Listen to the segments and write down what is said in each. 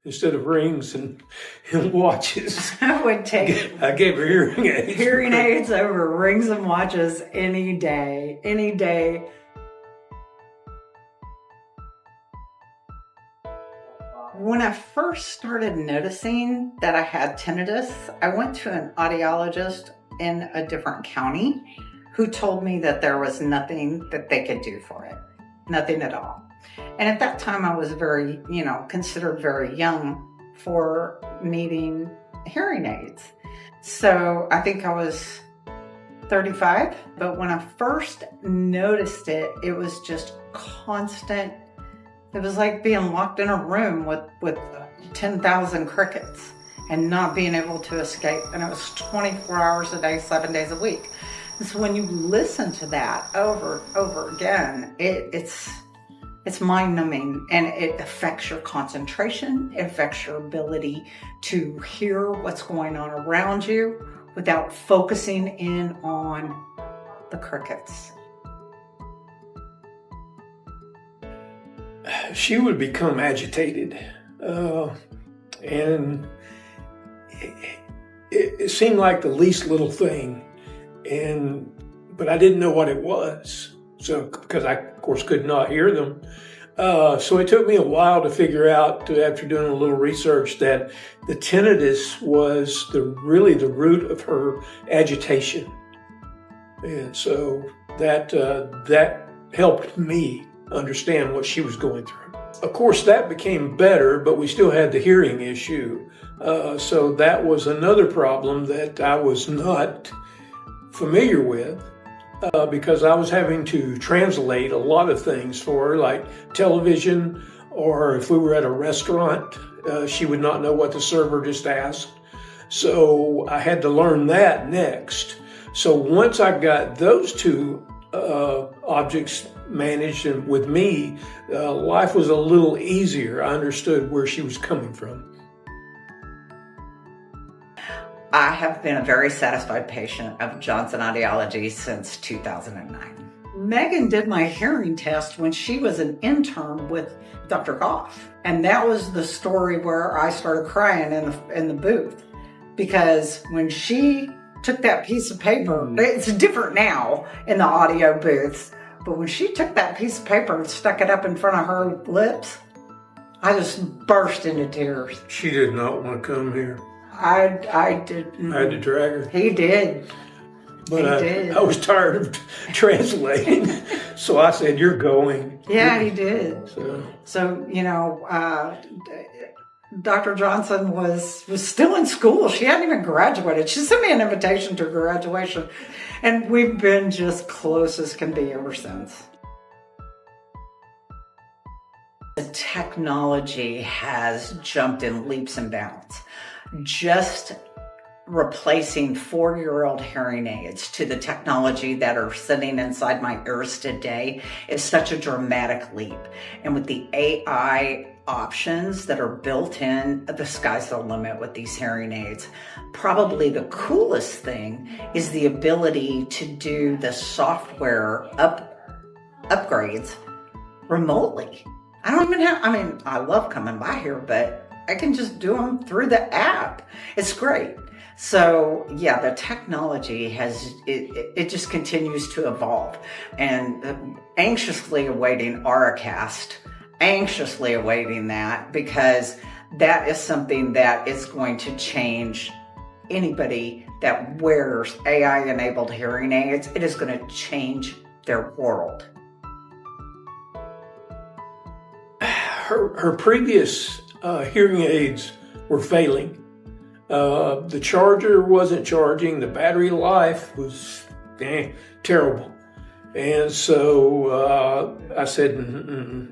instead of rings and watches. I would take I gave her hearing aids. Hearing aids over rings and watches any day, any day. When I first started noticing that I had tinnitus, I went to an audiologist in a different county who told me that there was nothing that they could do for it. Nothing at all. And at that time I was very, considered very young for needing hearing aids. So I think I was 35, but when I first noticed it, it was just constant. It was like being locked in a room with 10,000 crickets and not being able to escape. And it was 24 hours a day, 7 days a week. And so when you listen to that over and over again, it's mind-numbing, and it affects your concentration. It affects your ability to hear what's going on around you without focusing in on the crickets. She would become agitated, and it seemed like the least little thing, but I didn't know what it was. So, because I, of course, could not hear them. So it took me a while to figure out, after doing a little research, that the tinnitus was really the root of her agitation. And so that helped me understand what she was going through. Of course, that became better, but we still had the hearing issue. So that was another problem that I was not familiar with. Because I was having to translate a lot of things for her, like television, or if we were at a restaurant, she would not know what the server just asked. So I had to learn that next. So once I got those two objects managed and with me, life was a little easier. I understood where she was coming from. I have been a very satisfied patient of Johnson Audiology since 2009. Megan did my hearing test when she was an intern with Dr. Goff. And that was the story where I started crying in the booth. Because when she took that piece of paper, it's different now in the audio booths, but when she took that piece of paper and stuck it up in front of her lips, I just burst into tears. She did not want to come here. I didn't. I had to drag her. He did. But I was tired of translating, so I said, "You're going." Yeah, he did. So Dr. Johnson was still in school. She hadn't even graduated. She sent me an invitation to her graduation, and we've been just close as can be ever since. The technology has jumped in leaps and bounds. Just replacing 4-year-old hearing aids to the technology that are sitting inside my ears today is such a dramatic leap. And with the AI options that are built in, the sky's the limit with these hearing aids. Probably the coolest thing is the ability to do the software upgrades remotely. I love coming by here, but I can just do them through the app. It's great. So yeah, the technology it just continues to evolve, and anxiously awaiting Auracast, anxiously awaiting that, because that is something that is going to change anybody that wears AI-enabled hearing aids. It is going to change their world. Her previous hearing aids were failing. The charger wasn't charging. The battery life was terrible. And so I said,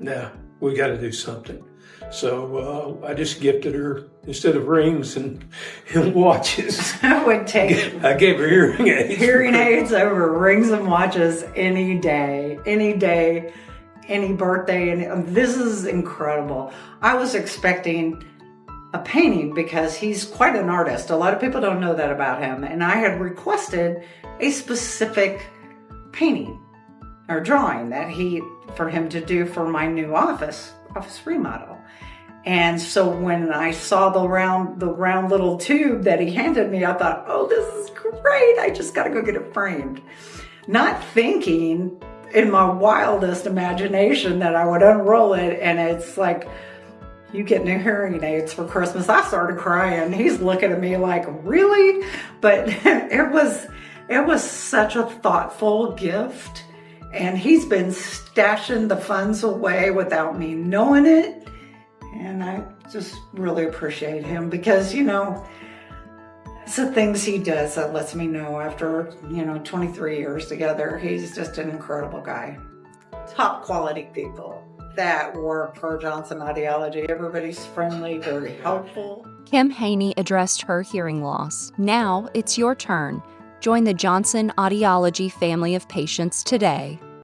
no, we got to do something. So I just gifted her, instead of rings and watches, I gave her hearing aids. Hearing aids over rings and watches any day, any birthday. And this is incredible. I was expecting a painting because he's quite an artist. A lot of people don't know that about him. And I had requested a specific painting or drawing for him to do for my new office remodel. And so when I saw the round little tube that he handed me, I thought, oh, this is great. I just got to go get it framed. Not thinking in my wildest imagination that I would unroll it and it's like, you get new hearing aids for Christmas. I started crying. He's looking at me like, really? But it was such a thoughtful gift. And he's been stashing the funds away without me knowing it. And I just really appreciate him because, it's the things he does that lets me know after, 23 years together, he's just an incredible guy. Top quality people that work for Johnson Audiology. Everybody's friendly, very helpful. Kim Haney addressed her hearing loss. Now it's your turn. Join the Johnson Audiology family of patients today.